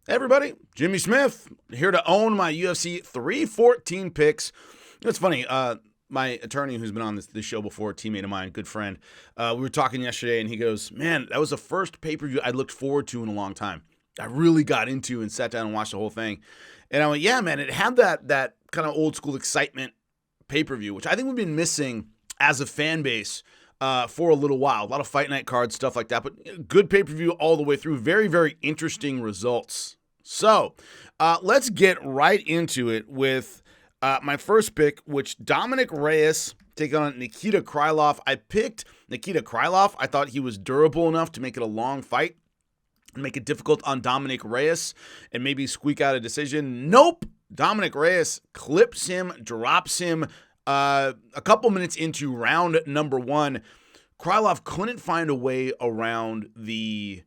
Hey everybody, Jimmy Smith here to own my UFC 314 picks. It's funny, my attorney who's been on this show before, a teammate of mine, good friend, we were talking yesterday and he goes, man, that was the first pay-per-view I looked forward to in a long time. I really got into and sat down and watched the whole thing. And I went, yeah, man, it had that kind of old school excitement pay-per-view, which I think we've been missing as a fan base for a little while. A lot of fight night cards, stuff like that, but good pay-per-view all the way through. Very, very interesting results. So let's get right into it with my first pick, which Dominic Reyes take on Nikita Krylov. I picked Nikita Krylov. I thought he was durable enough to make it a long fight and make it difficult on Dominic Reyes and maybe squeak out a decision. Nope. Dominic Reyes clips him, drops him a couple minutes into round number one. Krylov couldn't find a way around the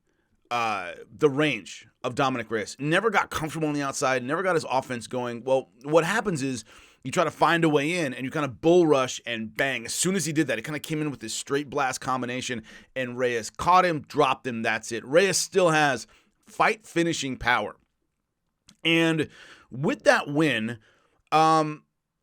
range of Dominic Reyes. Never got comfortable on the outside, never got his offense going. Well, what happens is you try to find a way in and you kind of bull rush and bang. As soon as he did that, he kind of came in with this straight blast combination and Reyes caught him, dropped him, that's it. Reyes still has fight finishing power. And with that win,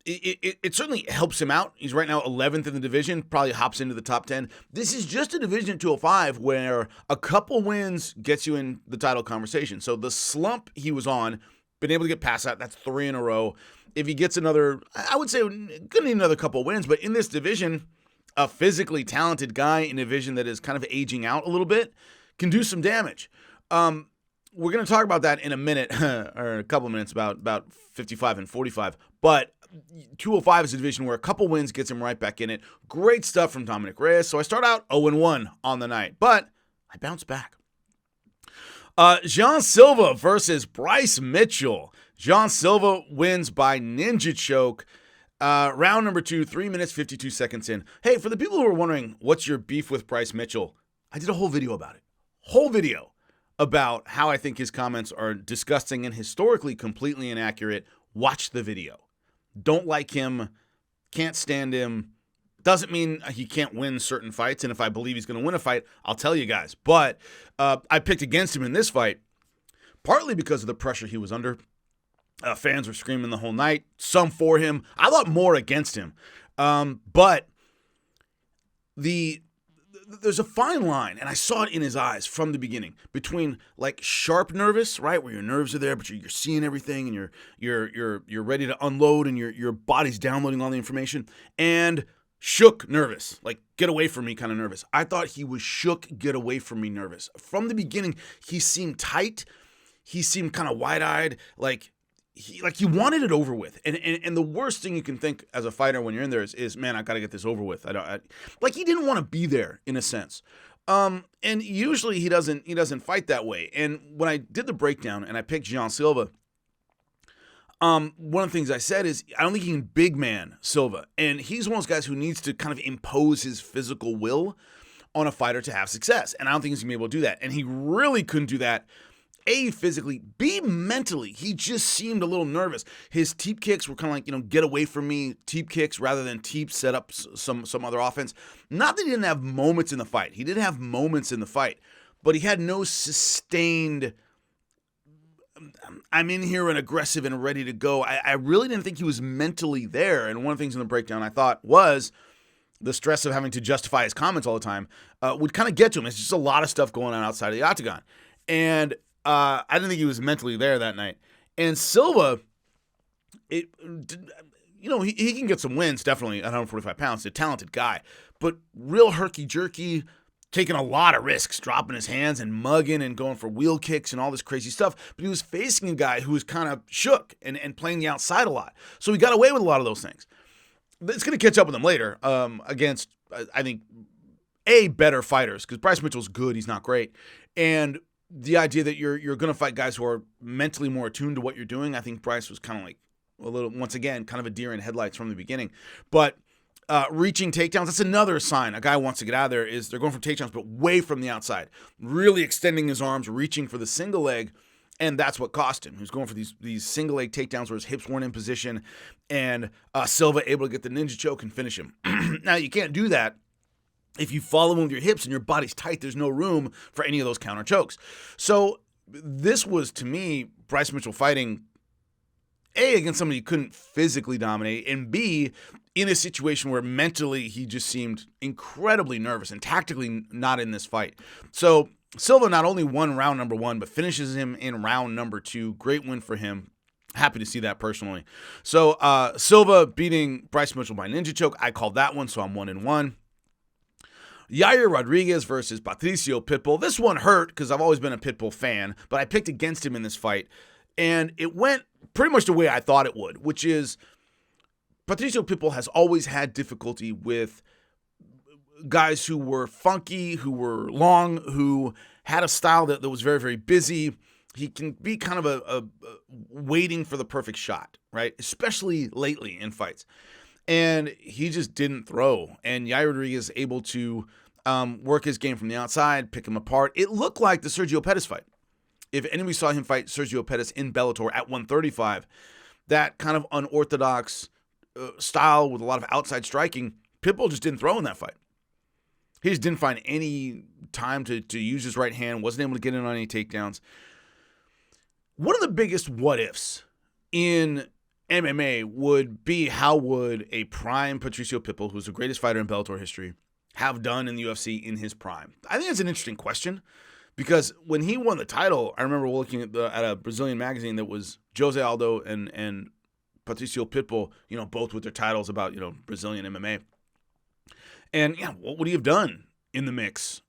it certainly helps him out. He's right now 11th in the division, probably hops into the top 10. This is just a division 205 where a couple wins gets you in the title conversation. So the slump he was on, been able to get past that. That's 3 in a row. If he gets another, I would say, going to need another couple wins. But in this division, a physically talented guy in a division that is kind of aging out a little bit can do some damage. We're going to talk about that in a minute, or a couple minutes, about 55 and 45. But 205 is a division where a couple wins gets him right back in it. Great stuff from Dominic Reyes. So I start out 0-1 on the night, but I bounce back. Jean Silva versus Bryce Mitchell. Jean Silva wins by ninja choke. Round number 2, 3 minutes, 52 seconds in. Hey, for the people who are wondering, what's your beef with Bryce Mitchell? I did a whole video about it. Whole video about how I think his comments are disgusting and historically completely inaccurate. Watch the video. Don't like him, can't stand him. Doesn't mean he can't win certain fights, and if I believe he's going to win a fight, I'll tell you guys. But I picked against him in this fight, partly because of the pressure he was under. Fans were screaming the whole night, some for him. I thought more against him. But there's a fine line, and I saw it in his eyes from the beginning, between like sharp nervous, right, where your nerves are there, but you're seeing everything, and you're ready to unload, and your body's downloading all the information, and shook nervous, like get away from me kind of nervous. I thought he was shook, get away from me nervous. From the beginning, he seemed tight. He seemed kind of wide-eyed, like he wanted it over with. And the worst thing you can think as a fighter when you're in there is man, I got to get this over with. Like he didn't want to be there in a sense. And usually he doesn't fight that way. And when I did the breakdown and I picked Jean Silva, one of the things I said is I don't think he can big man Silva. And he's one of those guys who needs to kind of impose his physical will on a fighter to have success. And I don't think he's going to be able to do that. And he really couldn't do that. A, physically, B, mentally. He just seemed a little nervous. His teep kicks were kind of like, get away from me teep kicks rather than teep set up some other offense. Not that he didn't have moments in the fight. He did have moments in the fight, but he had no sustained, I'm in here and aggressive and ready to go. I really didn't think he was mentally there. And one of the things in the breakdown I thought was the stress of having to justify his comments all the time would kind of get to him. It's just a lot of stuff going on outside of the octagon. And I didn't think he was mentally there that night. And Silva, he can get some wins, definitely, at 145 pounds. He's a talented guy. But real herky-jerky, taking a lot of risks, dropping his hands and mugging and going for wheel kicks and all this crazy stuff. But he was facing a guy who was kind of shook and playing the outside a lot. So he got away with a lot of those things. It's going to catch up with him later against, I think, better fighters. Because Bryce Mitchell's good. He's not great. And the idea that you're going to fight guys who are mentally more attuned to what you're doing, I think Bryce was kind of like a little, once again, kind of a deer in headlights from the beginning. But reaching takedowns, that's another sign a guy wants to get out of there, is they're going for takedowns, but way from the outside. Really extending his arms, reaching for the single leg, and that's what cost him. He was going for these single leg takedowns where his hips weren't in position, and Silva able to get the ninja choke and finish him. Now, you can't do that if you follow him with your hips and your body's tight. There's no room for any of those counter chokes. So this was, to me, Bryce Mitchell fighting, A, against somebody he couldn't physically dominate, and B, in a situation where mentally he just seemed incredibly nervous and tactically not in this fight. So Silva not only won round number 1, but finishes him in round number 2. Great win for him. Happy to see that personally. So Silva beating Bryce Mitchell by ninja choke. I called that one, so I'm 1-1. Yair Rodriguez versus Patricio Pitbull. This one hurt because I've always been a Pitbull fan, but I picked against him in this fight, and it went pretty much the way I thought it would, which is Patricio Pitbull has always had difficulty with guys who were funky, who were long, who had a style that was very, very busy. He can be kind of a waiting for the perfect shot, right? Especially lately in fights. And he just didn't throw. And Yair Rodriguez able to work his game from the outside, pick him apart. It looked like the Sergio Pettis fight. If anybody saw him fight Sergio Pettis in Bellator at 135, that kind of unorthodox style with a lot of outside striking, Pitbull just didn't throw in that fight. He just didn't find any time to use his right hand, wasn't able to get in on any takedowns. One of the biggest what-ifs in MMA would be how would a prime Patricio Pitbull, who's the greatest fighter in Bellator history, have done in the UFC in his prime? I think that's an interesting question because when he won the title, I remember looking at a Brazilian magazine that was Jose Aldo and Patricio Pitbull, both with their titles about, Brazilian MMA. And yeah, what would he have done in the mix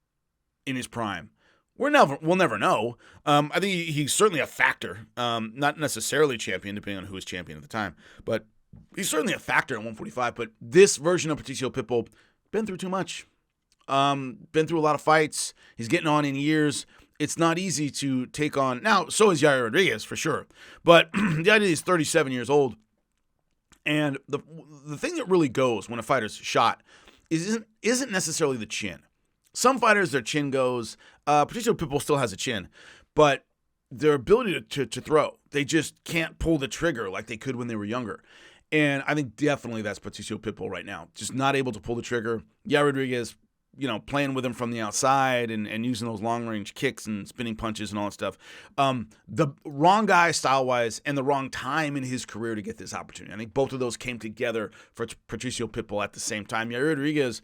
in his prime? We'll never know. I think he's certainly a factor. Not necessarily champion, depending on who was champion at the time. But he's certainly a factor at 145. But this version of Patricio Pitbull, been through too much. Been through a lot of fights. He's getting on in years. It's not easy to take on. Now, so is Yair Rodriguez, for sure. But the idea is 37 years old. And the thing that really goes when a fighter's shot isn't necessarily the chin. Some fighters, their chin goes. Patricio Pitbull still has a chin, but their ability to throw, they just can't pull the trigger like they could when they were younger. And I think definitely that's Patricio Pitbull right now. Just not able to pull the trigger. Yair Rodriguez, playing with him from the outside and using those long-range kicks and spinning punches and all that stuff. The wrong guy style-wise and the wrong time in his career to get this opportunity. I think both of those came together for Patricio Pitbull at the same time. Yair Rodriguez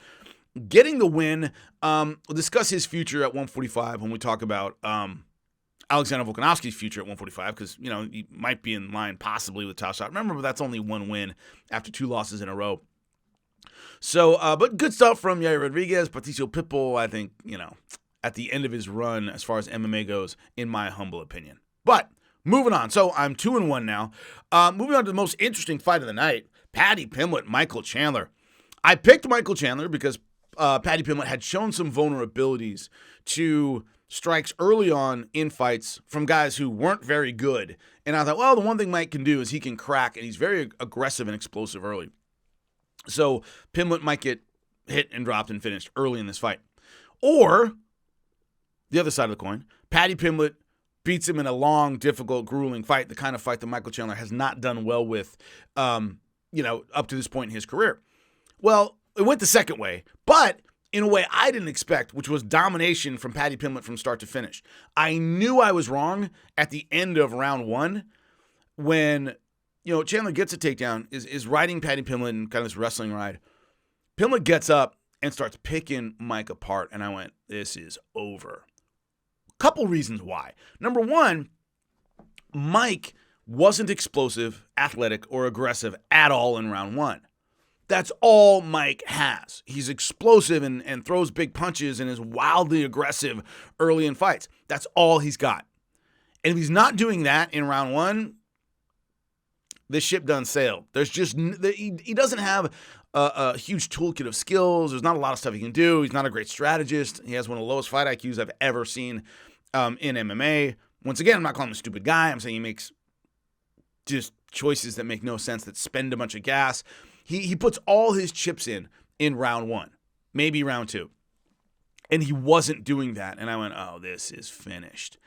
getting the win. We'll discuss his future at 145 when we talk about Alexander Volkanovski's future at 145 because, he might be in line possibly with top shot. Remember, that's only one win after 2 losses in a row. So, but good stuff from Yair Rodriguez. Patricio Pitbull, I think, at the end of his run as far as MMA goes, in my humble opinion. But moving on. So I'm 2-1 now. Moving on to the most interesting fight of the night, Paddy Pimblett, Michael Chandler. I picked Michael Chandler because Paddy Pimblett had shown some vulnerabilities to strikes early on in fights from guys who weren't very good. And I thought, well, the one thing Mike can do is he can crack, and he's very aggressive and explosive early. So Pimblett might get hit and dropped and finished early in this fight. Or, the other side of the coin, Paddy Pimblett beats him in a long, difficult, grueling fight, the kind of fight that Michael Chandler has not done well with, up to this point in his career. Well, it went the second way, but in a way I didn't expect, which was domination from Paddy Pimblett from start to finish. I knew I was wrong at the end of round 1 when, Chandler gets a takedown, is riding Paddy Pimblett in kind of this wrestling ride. Pimblett gets up and starts picking Mike apart, and I went, this is over. Couple reasons why. Number one, Mike wasn't explosive, athletic, or aggressive at all in round 1. That's all Mike has. He's explosive and throws big punches and is wildly aggressive early in fights. That's all he's got. And if he's not doing that in round 1, this ship done sailed. There's just he doesn't have a huge toolkit of skills. There's not a lot of stuff he can do. He's not a great strategist. He has one of the lowest fight IQs I've ever seen in MMA. Once again, I'm not calling him a stupid guy. I'm saying he makes just choices that make no sense, that spend a bunch of gas. He puts all his chips in round 1, maybe round 2. And he wasn't doing that. And I went, oh, this is finished.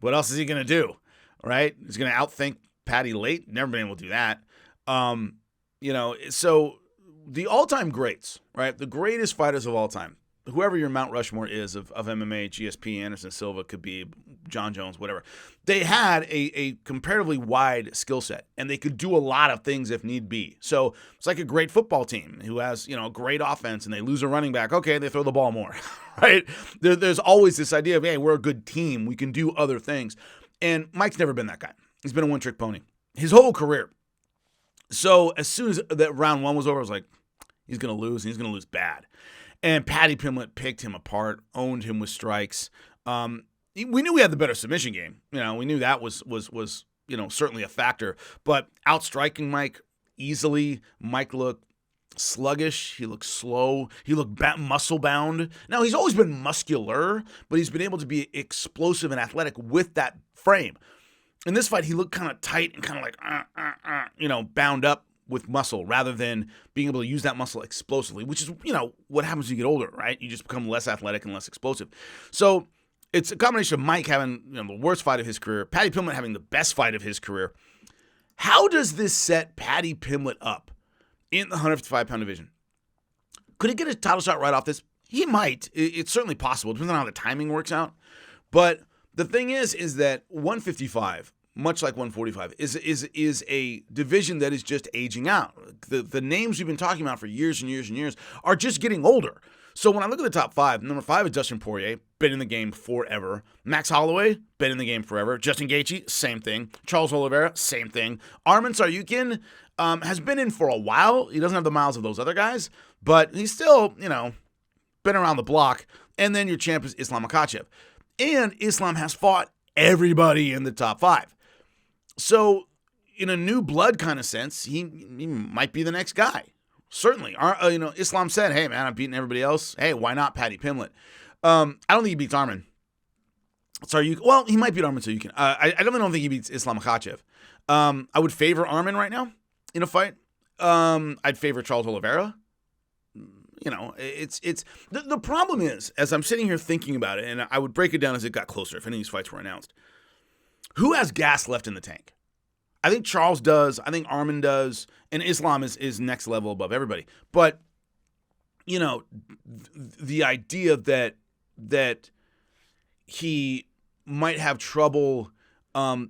What else is he going to do? Right? He's going to outthink Paddy late. Never been able to do that. So the all-time greats, right? The greatest fighters of all time. whoever your Mount Rushmore is of MMA, GSP, Anderson Silva, could be John Jones, whatever. They had a comparatively wide skill set, and they could do a lot of things if need be. So it's like a great football team who has, a great offense, and they lose a running back. Okay, they throw the ball more, right? There's always this idea of, hey, we're a good team. We can do other things. And Mike's never been that guy. He's been a one-trick pony his whole career. So as soon as that round one was over, I was like, he's going to lose, and he's going to lose bad. And Paddy Pimblett picked him apart, owned him with strikes. We knew we had the better submission game. We knew that was certainly a factor. But outstriking Mike easily. Mike looked sluggish. He looked slow. He looked muscle bound. Now, he's always been muscular, but he's been able to be explosive and athletic with that frame. In this fight, he looked kind of tight and kind of like, bound up with muscle rather than being able to use that muscle explosively, which is, what happens as you get older, right? You just become less athletic and less explosive. So it's a combination of Mike having the worst fight of his career, Paddy Pimblett having the best fight of his career. How does this set Paddy Pimblett up in the 155-pound division? Could he get a title shot right off this? He might. It's certainly possible, depending on how the timing works out. But the thing is that 155, much like 145, is a division that is just aging out. The names we've been talking about for years and years and years are just getting older. So when I look at the top five, number 5 is Dustin Poirier, been in the game forever. Max Holloway, been in the game forever. Justin Gaethje, same thing. Charles Oliveira, same thing. Arman Tsarukyan has been in for a while. He doesn't have the miles of those other guys, but he's still, been around the block. And then your champ is Islam Makhachev. And Islam has fought everybody in the top 5. So, in a new blood kind of sense, he might be the next guy. Certainly. Islam said, hey, man, I'm beating everybody else. Hey, why not Paddy Pimblett? I don't think he beats Arman. Well, he might beat Arman, so you can. I don't think he beats Islam Makhachev. I would favor Arman right now in a fight. I'd favor Charles Oliveira. It's the problem is, as I'm sitting here thinking about it, and I would break it down as it got closer if any of these fights were announced. Who has gas left in the tank? I think Charles does. I think Arman does. And Islam is next level above everybody. But, the idea that he might have trouble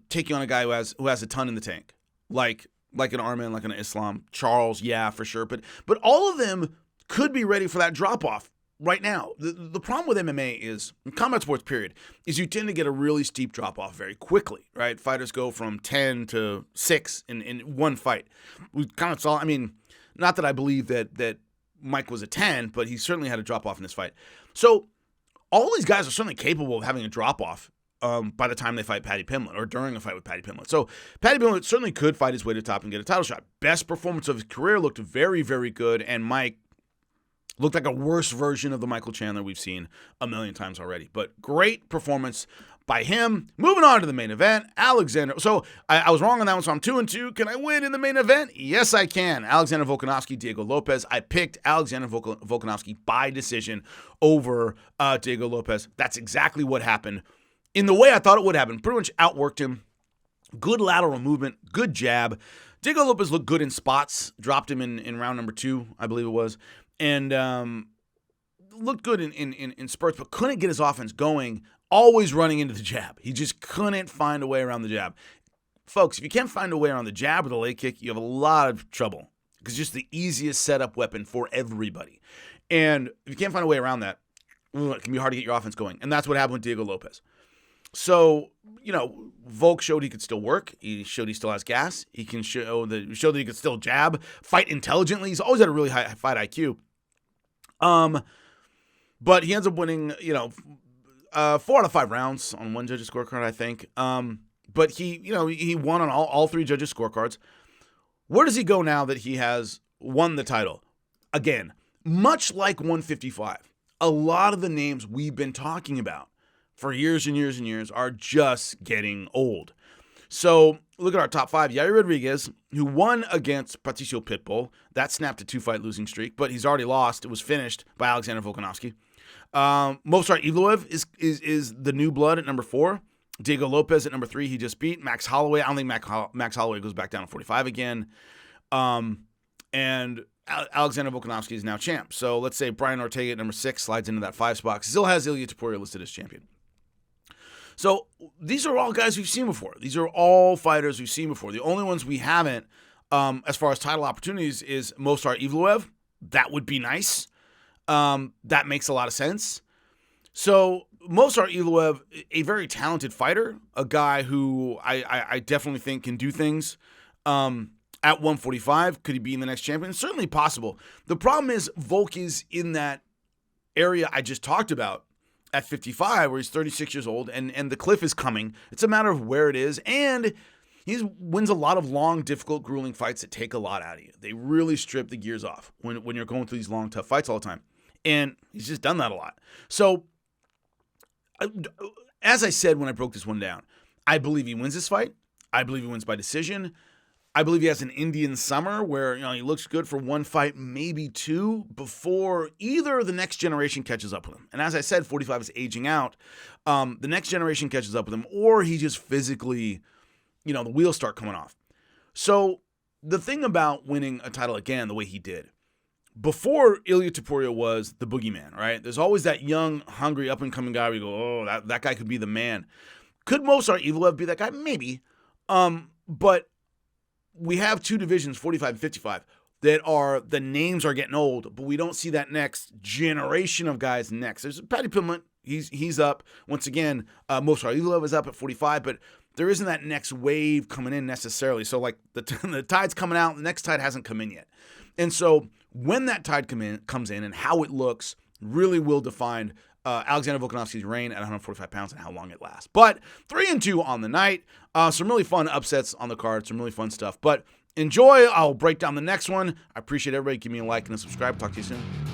taking on a guy who has a ton in the tank, like an Arman, like an Islam, Charles, yeah, for sure. But all of them could be ready for that drop-off right now. The problem with MMA is, in combat sports period, is you tend to get a really steep drop-off very quickly, right? Fighters go from 10 to 6 in one fight. We kind of saw, not that I believe that Mike was a 10, but he certainly had a drop-off in this fight. So all these guys are certainly capable of having a drop-off by the time they fight Paddy Pimblett or during a fight with Paddy Pimblett. So Paddy Pimblett certainly could fight his way to the top and get a title shot. Best performance of his career, looked very, very good, and Mike looked like a worse version of the Michael Chandler we've seen a million times already. But great performance by him. Moving on to the main event, Alexander. So I was wrong on that one, so I'm 2-2. Can I win in the main event? Yes, I can. Alexander Volkanovski, Diego Lopez. I picked Alexander Volkanovski by decision over Diego Lopez. That's exactly what happened in the way I thought it would happen. Pretty much outworked him. Good lateral movement, good jab. Diego Lopez looked good in spots. Dropped him in round number 2, I believe it was. And looked good in spurts, but couldn't get his offense going, always running into the jab. He just couldn't find a way around the jab. Folks, if you can't find a way around the jab or the leg kick, you have a lot of trouble because it's just the easiest setup weapon for everybody. And if you can't find a way around that, it can be hard to get your offense going. And that's what happened with Diego Lopez. So, Volk showed he could still work. He showed he still has gas. He can show that he could still jab, fight intelligently. He's always had a really high fight IQ. But he ends up winning, 4 out of 5 rounds on one judge's scorecard, I think. But he won on all 3 judges' scorecards. Where does he go now that he has won the title? Again, much like 155, a lot of the names we've been talking about for years and years and years are just getting old. So look at our top 5. Yair Rodriguez, who won against Patricio Pitbull. That snapped a 2-fight losing streak, but he's already lost. It was finished by Alexander Volkanovski. Movsar Evloev is the new blood at number 4. Diego Lopez at number 3, he just beat. Max Holloway, I don't think Max Holloway goes back down to 45 again. and Alexander Volkanovski is now champ. So let's say Brian Ortega at number 6 slides into that 5 spot. Still has Ilia Topuria listed as champion. So these are all guys we've seen before. These are all fighters we've seen before. The only ones we haven't, as far as title opportunities, is Movsar Evloev. That would be nice. That makes a lot of sense. So Movsar Evloev, a very talented fighter, a guy who I definitely think can do things. At 145, could he be in the next champion? Certainly possible. The problem is Volk is in that area I just talked about at 55, where he's 36 years old, and the cliff is coming. It's a matter of where it is, and he wins a lot of long, difficult, grueling fights that take a lot out of you. They really strip the gears off when you're going through these long, tough fights all the time. And he's just done that a lot. So, as I said when I broke this one down, I believe he wins this fight. I believe he wins by decision. I believe he has an Indian summer where he looks good for 1 fight, maybe 2, before either the next generation catches up with him. And as I said, 45 is aging out. The next generation catches up with him, or he just physically, the wheels start coming off. So the thing about winning a title again the way he did, before Ilia Topuria was the boogeyman, right? There's always that young, hungry, up-and-coming guy where you go, oh, that guy could be the man. Could Movsar Evloev be that guy? Maybe. But we have 2 divisions, 45 and 55, that are, the names are getting old, but we don't see that next generation of guys next. There's Paddy Pimblett. He's up. Once again, Movsar Evloev is up at 45, but there isn't that next wave coming in necessarily. So, like, the tide's coming out, the next tide hasn't come in yet. And so when that tide comes in and how it looks really will define Alexander Volkanovski's reign at 145 pounds and how long it lasts. But 3-2 on the night. Some really fun upsets on the card. Some really fun stuff. But enjoy. I'll break down the next one. I appreciate everybody. Give me a like and a subscribe. Talk to you soon.